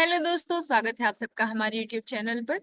Hello दोस्तों, स्वागत है आप सबका हमारे यूट्यूब चैनल पर।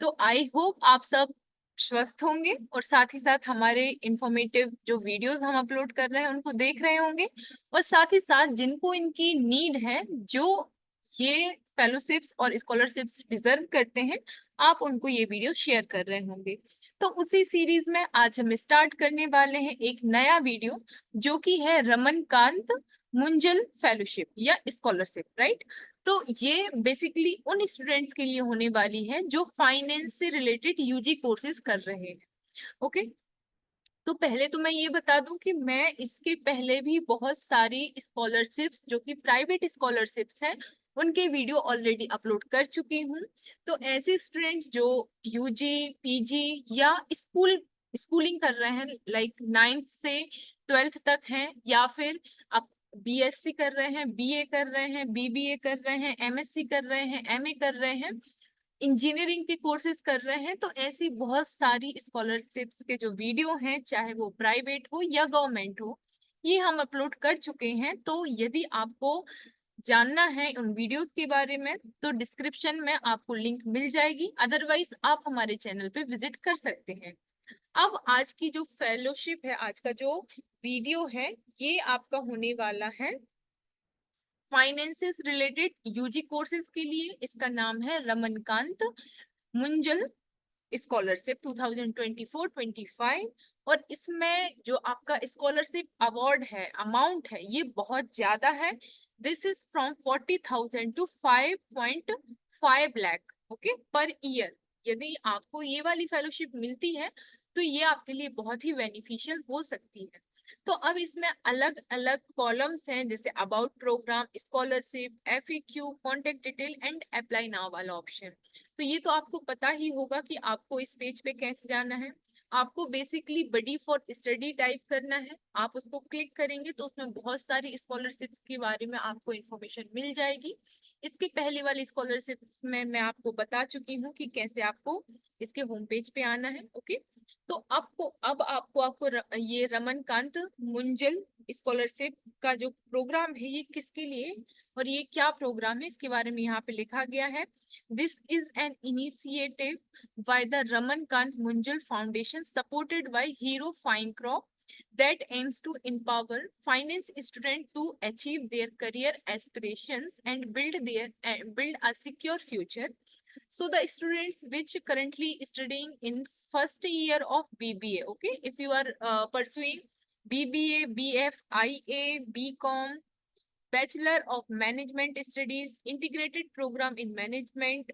तो आई होप आप सब स्वस्थ होंगे और साथ ही साथ हमारे इंफॉर्मेटिव जो वीडियोस हम अपलोड कर रहे हैं उनको देख रहे होंगे। और साथ ही साथ जिनको इनकी नीड है, जो ये फेलोशिप्स और स्कॉलरशिप्स डिजर्व करते हैं, आप उनको ये वीडियो शेयर कर रहे होंगे। तो उसी सीरीज में आज हम स्टार्ट करने वाले हैं एक नया वीडियो, जो कि है रमनकांत मुंजल फेलोशिप या स्कॉलरशिप, राइट। तो ये बेसिकली उन स्टूडेंट्स के लिए होने वाली है जो फाइनेंस से रिलेटेड यूजी कोर्सेज कर रहे हैं। ओके। तो पहले तो मैं ये बता दूं कि मैं इसके पहले भी बहुत सारी स्कॉलरशिप्स जो कि प्राइवेट स्कॉलरशिप्स हैं उनके वीडियो ऑलरेडी अपलोड कर चुकी हूँ। तो ऐसे स्टूडेंट जो यूजी पीजी या स्कूलिंग कर रहे हैं, लाइक 9th से 12th तक हैं, या फिर आप बीएससी कर रहे हैं, बीए कर रहे हैं, बीबीए कर रहे हैं, एमएससी कर रहे हैं, एमए कर रहे हैं, इंजीनियरिंग के कोर्सेज कर रहे हैं, तो ऐसी बहुत सारी स्कॉलरशिप्स के जो वीडियो हैं, चाहे वो प्राइवेट हो या गवर्नमेंट हो, ये हम अपलोड कर चुके हैं। तो यदि आपको जानना है उन वीडियोस के बारे में तो डिस्क्रिप्शन में आपको लिंक मिल जाएगी, अदरवाइज आप हमारे चैनल पे विजिट कर सकते हैं। अब आज की जो फेलोशिप है, आज का जो वीडियो है, ये आपका होने वाला है फाइनेंसेस रिलेटेड यूजी कोर्सेज के लिए। इसका नाम है रमनकांत मुंजल स्कॉलरशिप 2024-25। और इसमें जो आपका स्कॉलरशिप अवार्ड है, अमाउंट है, ये बहुत ज्यादा है। This is from 40,000 to 5.5 lakh, okay, per year. यदि आपको ये वाली फेलोशिप मिलती है तो ये आपके लिए बहुत ही बेनिफिशियल हो सकती है। तो अब इसमें अलग अलग कॉलम्स हैं, जैसे about programme, scholarship, FAQ, contact detail and apply now वाला ऑप्शन। तो ये तो आपको पता ही होगा कि आपको इस पेज पे कैसे जाना है। आपको basically Buddy for Study type करना है, आप उसको क्लिक करेंगे तो उसमें बहुत सारी स्कॉलरशिप्स के बारे में आपको इंफॉर्मेशन मिल जाएगी। इसकी पहली वाली स्कॉलरशिप्स में मैं आपको बता चुकी हूँ कि कैसे आपको इसके होम पेज पे आना है। ओके। तो अब आपको ये रमनकांत मुंजल स्कॉलरशिप का जो प्रोग्राम है, ये किसके लिए और ये क्या प्रोग्राम है, इसके बारे में यहाँ पे लिखा गया है। This is an initiative by the Ramakant Munjal Foundation supported by Hero Finecrop that aims to empower finance students to achieve their career aspirations and build a secure future. So the students which currently studying in first year of BBA, okay, if you are pursuing BBA, BF, IA, BCom, Bachelor of Management Studies, Integrated Program in Management,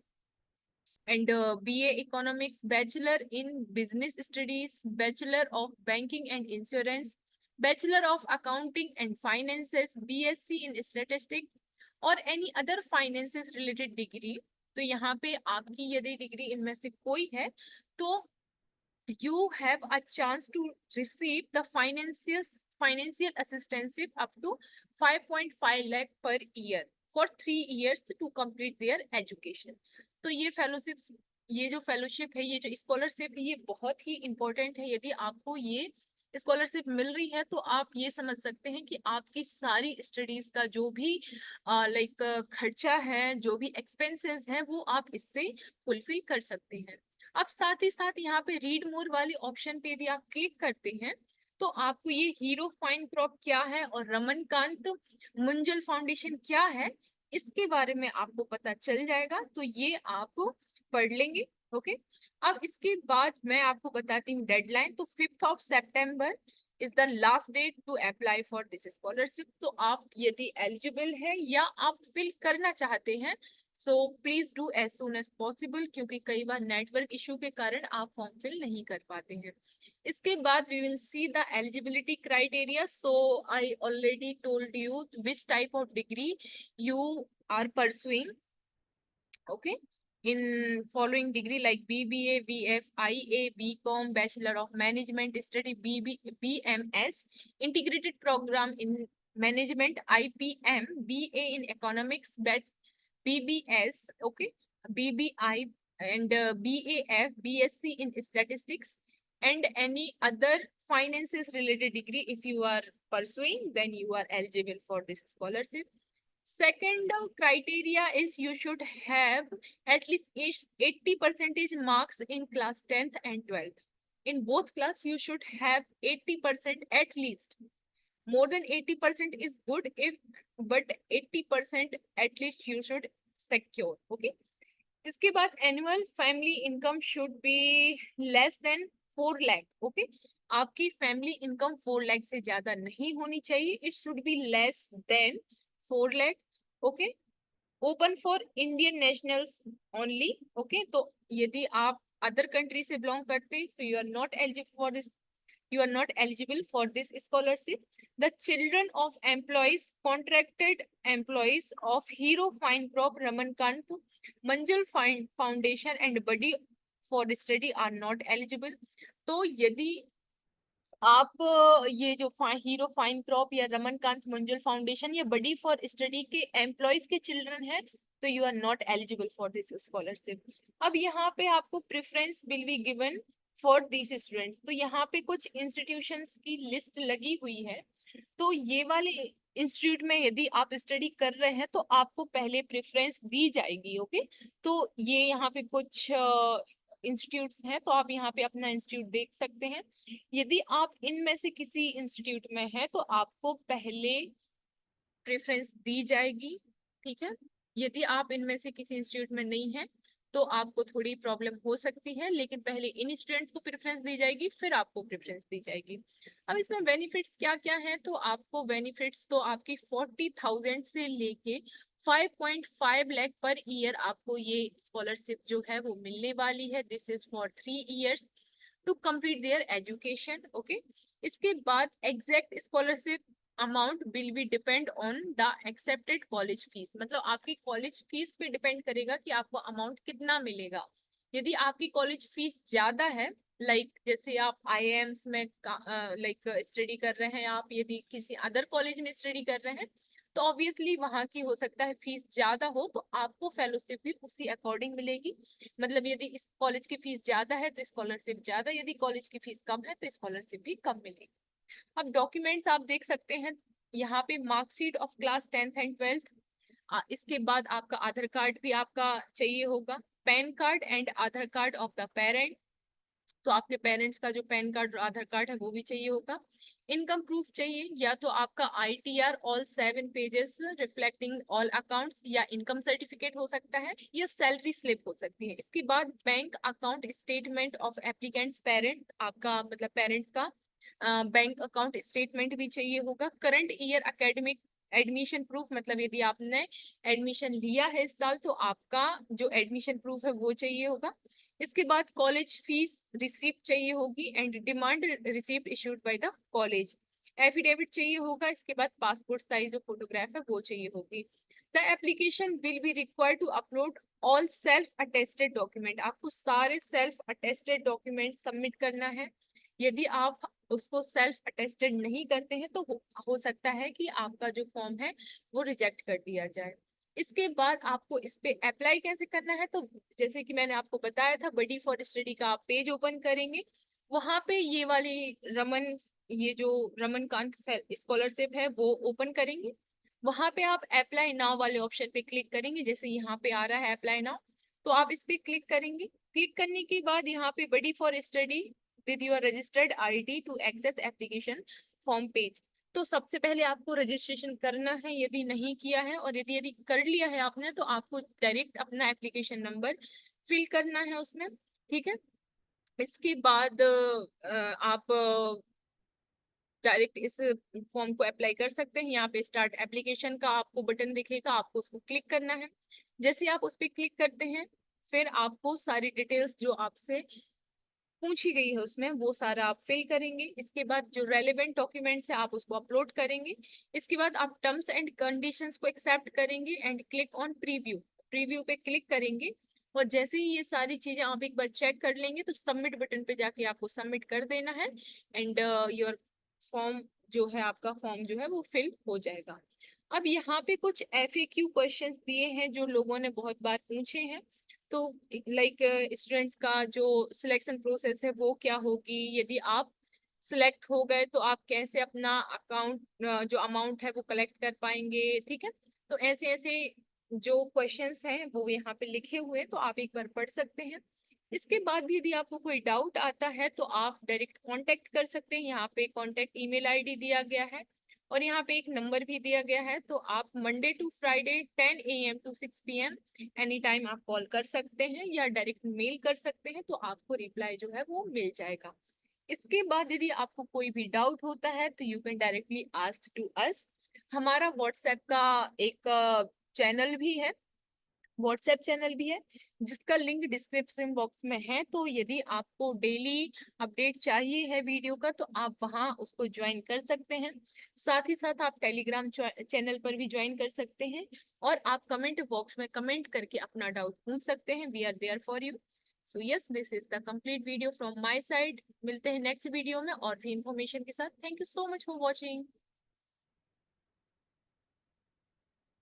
and BA Economics, Bachelor in Business Studies, Bachelor of Banking and Insurance, Bachelor of Accounting and Finances, BSc in Statistics, और any other finances related degree. तो यहाँ पे आपकी यदि degree इनमें से कोई है तो you have a chance to receive the financial assistance up to 5.5 lakh per year for 3 years to complete their education। तो ये फेलोशिप्स, ये जो फेलोशिप है, ये जो स्कॉलरशिप है, ये बहुत ही इंपॉर्टेंट है। यदि आपको ये स्कॉलरशिप मिल रही है तो आप ये समझ सकते हैं कि आपकी सारी स्टडीज का जो भी लाइक खर्चा है, जो भी एक्सपेंसेस है, वो आप इससे फुलफिल कर सकते हैं। अब साथ ही साथ यहाँ पे रीड मोर वाले ऑप्शन पे यदि आप क्लिक करते हैं तो आपको ये हीरो फाइन क्रॉप क्या है और रमनकांत मुंजल फाउंडेशन क्या है, इसके बारे में आपको पता चल जाएगा। तो ये आप पढ़ लेंगे। ओके। अब इसके बाद मैं आपको बताती हूँ डेडलाइन। तो 5 सितंबर is the last date to apply for this scholarship. तो आप यदि एलिजिबल है या आप फिल करना चाहते हैं, so please do as soon as possible, क्योंकि कई बार नेटवर्क इशू के कारण आप फॉर्म फिल नहीं कर पाते हैं। इसके बाद we will see the eligibility criteria. So I already told you which type of degree you are pursuing, okay, in following degree like BBA, BF, IA, BCom, Bachelor of Management Study, BMS, Integrated Program in Management, IPM, BA in Economics, BBS, okay, BBI, and BAF, BSc in Statistics, and any other finances related degree if you are pursuing, then you are eligible for this scholarship. Second criteria is you should have at least 80% marks in class 10th and 12th. In both class, you should have 80% at least. More than 80% is good, if but 80% at least you should secure. Okay. इसके बाद annual family income should be less than 4 lakh. Okay, आपकी family income 4 lakh से ज्यादा नहीं होनी चाहिए. It should be less than 4 lakh. Okay, open for Indian nationals only. Okay, तो यदि आप अदर कंट्री से बिलोंग करते हैं, so you are not eligible for this, you are not eligible for this scholarship. The children of employees, contracted employees of Hero Fine Crop, Ramankant Manjul Foundation and Buddy for Study are not eligible. तो यदि आप ये जो hero fine crop या रमनकांत Manjul foundation या Buddy for Study के employees के children हैं, तो you are not eligible for this scholarship. अब यहाँ पे आपको preference will be given for this students. तो यहाँ पे कुछ इंस्टीट्यूशंस की लिस्ट लगी हुई है. तो ये वाले इंस्टीट्यूट में यदि आप स्टडी कर रहे हैं तो आपको पहले प्रेफरेंस दी जाएगी. ओके, तो ये यहाँ पे कुछ इंस्टीट्यूट्स हैं, तो आप यहाँ पे अपना इंस्टीट्यूट देख सकते हैं. यदि आप इनमें से किसी इंस्टीट्यूट में हैं तो आपको पहले प्रेफरेंस दी जाएगी. ठीक है, यदि आप इनमें से किसी इंस्टीट्यूट में नहीं है तो आपको थोड़ी प्रॉब्लम हो सकती है, लेकिन पहले इन स्टूडेंट्स को प्रेफरेंस दी जाएगी, फिर आपको प्रेफरेंस दी जाएगी. अब इसमें बेनिफिट्स क्या क्या हैं, तो आपको बेनिफिट्स तो आपकी 40,000 से लेके 5.5 लाख पर ईयर आपको ये स्कॉलरशिप जो है वो मिलने वाली है. This is for 3 years to complete their education. Okay, इसके बाद exact scholarship amount will be depend on the accepted college fees. मतलब आपकी कॉलेज फीस पे डिपेंड करेगा कि आपको अमाउंट कितना मिलेगा. यदि आपकी कॉलेज फीस ज्यादा है, जैसे आप IIMs में स्टडी कर रहे हैं, आप यदि किसी अदर कॉलेज में स्टडी कर रहे हैं, तो ऑब्वियसली वहाँ की हो सकता है फीस ज्यादा हो, तो आपको फेलोशिप भी उसी अकॉर्डिंग मिलेगी. मतलब यदि इस कॉलेज की फीस ज्यादा है तो स्कॉलरशिप ज्यादा, यदि कॉलेज की फीस कम है तो स्कॉलरशिप भी कम मिलेगी. अब डॉक्यूमेंट्स आप देख सकते हैं यहाँ पे, marksheet of class 10th and 12th. इसके बाद आपका आधार कार्ड भी आपका चाहिए होगा, pan card and Aadhaar card of the parent. तो आपके पेरेंट्स का जो पैन कार्ड और आधार कार्ड है वो भी चाहिए होगा. इनकम प्रूफ चाहिए, या तो आपका ITR all 7 pages reflecting all accounts, या इनकम सर्टिफिकेट हो सकता है, या सैलरी स्लिप हो सकती है. इसके बाद bank account statement of applicants parent, आपका मतलब पेरेंट्स का बैंक अकाउंट स्टेटमेंट भी चाहिए होगा. Current year academic admission proof, मतलब यदि आपने एडमिशन लिया है इस साल तो आपका जो एडमिशन प्रूफ है वो चाहिए होगा. इसके बाद कॉलेज फीस रिसिप्ट चाहिए होगी and demand receipt issued by the college. Affidavit चाहिए होगा. इसके बाद पासपोर्ट साइज जो फोटोग्राफ है वो चाहिए होगी. The application will be required to upload all self attested document. आपको सारे सेल्फ अटेस्टेड डॉक्यूमेंट सबमिट करना है. यदि आप उसको सेल्फ अटेस्टेड नहीं करते हैं तो हो सकता है कि आपका जो फॉर्म है वो रिजेक्ट कर दिया जाए. इसके बाद आपको इस पे अप्लाई कैसे करना है, तो जैसे कि मैंने आपको बताया था, बडी फॉर स्टडी का आप पेज ओपन करेंगे, वहां पे ये वाली ये जो रमनकांत स्कॉलरशिप है वो ओपन करेंगे. वहां पे आप अप्लाई नाउ वाले ऑप्शन पे क्लिक करेंगे. जैसे यहाँ पे आ रहा है अप्लाई नाउ, तो आप इस पे क्लिक करेंगे. क्लिक करने के बाद यहाँ पे buddy for study with your registered ID to access application form page. तो सबसे पहले आपको रजिस्ट्रेशन करना है यदि नहीं किया है, और यदि यदि कर लिया है आपने तो आपको डायरेक्ट अपना एप्लीकेशन नंबर फिल करना है उसमें. ठीक है, इसके बाद आप डायरेक्ट इस फॉर्म को अप्लाई कर सकते हैं. यहाँ पे स्टार्ट एप्लीकेशन का आपको बटन दिखेगा, आपको उसको क्लिक करना है. जैसे आप उस पर क्लिक करते हैं, फिर आपको सारी डिटेल्स जो आपसे पूछी गई है उसमें वो सारा आप फिल करेंगे. इसके बाद जो रेलेवेंट डॉक्यूमेंट्स है आप उसको अपलोड करेंगे. इसके बाद आप टर्म्स एंड कंडीशंस को एक्सेप्ट करेंगे and click on preview. Preview पे क्लिक करेंगे, और जैसे ही ये सारी चीजें आप एक बार चेक कर लेंगे तो सबमिट बटन पे जाके आपको सबमिट कर देना है एंड योर फॉर्म जो है, आपका फॉर्म जो है वो फिल हो जाएगा. अब यहाँ पे कुछ FAQ क्वेश्चंस दिए हैं जो लोगों ने बहुत बार पूछे हैं. तो स्टूडेंट्स का जो सिलेक्शन प्रोसेस है वो क्या होगी, यदि आप सिलेक्ट हो गए तो आप कैसे अपना अकाउंट जो अमाउंट है वो कलेक्ट कर पाएंगे. ठीक है, तो ऐसे ऐसे जो क्वेश्चंस हैं वो यहाँ पे लिखे हुए हैं, तो आप एक बार पढ़ सकते हैं। इसके बाद भी यदि आपको कोई डाउट आता है तो आप डायरेक्ट कांटेक्ट कर सकते हैं। यहाँ पे कांटेक्ट ईमेल आईडी दिया गया है और यहाँ पे एक नंबर भी दिया गया है। तो आप Monday to Friday 10 AM to 6 PM any time आप कॉल कर सकते हैं या डायरेक्ट मेल कर सकते हैं, तो आपको रिप्लाई जो है वो मिल जाएगा। इसके बाद यदि आपको कोई भी डाउट होता है तो you can directly ask to us. हमारा व्हाट्सएप का एक चैनल भी है, व्हाट्सएप चैनल भी है, जिसका लिंक डिस्क्रिप्शन बॉक्स में है। तो यदि आपको डेली अपडेट चाहिए है वीडियो का तो आप वहां उसको ज्वाइन कर सकते हैं। साथ ही साथ आप टेलीग्राम चैनल पर भी ज्वाइन कर सकते हैं और आप कमेंट बॉक्स में कमेंट करके अपना डाउट पूछ सकते हैं। We are there for you. So yes, this is the complete video from my side. मिलते हैं नेक्स्ट वीडियो में और भी इंफॉर्मेशन के साथ। Thank you so much for watching.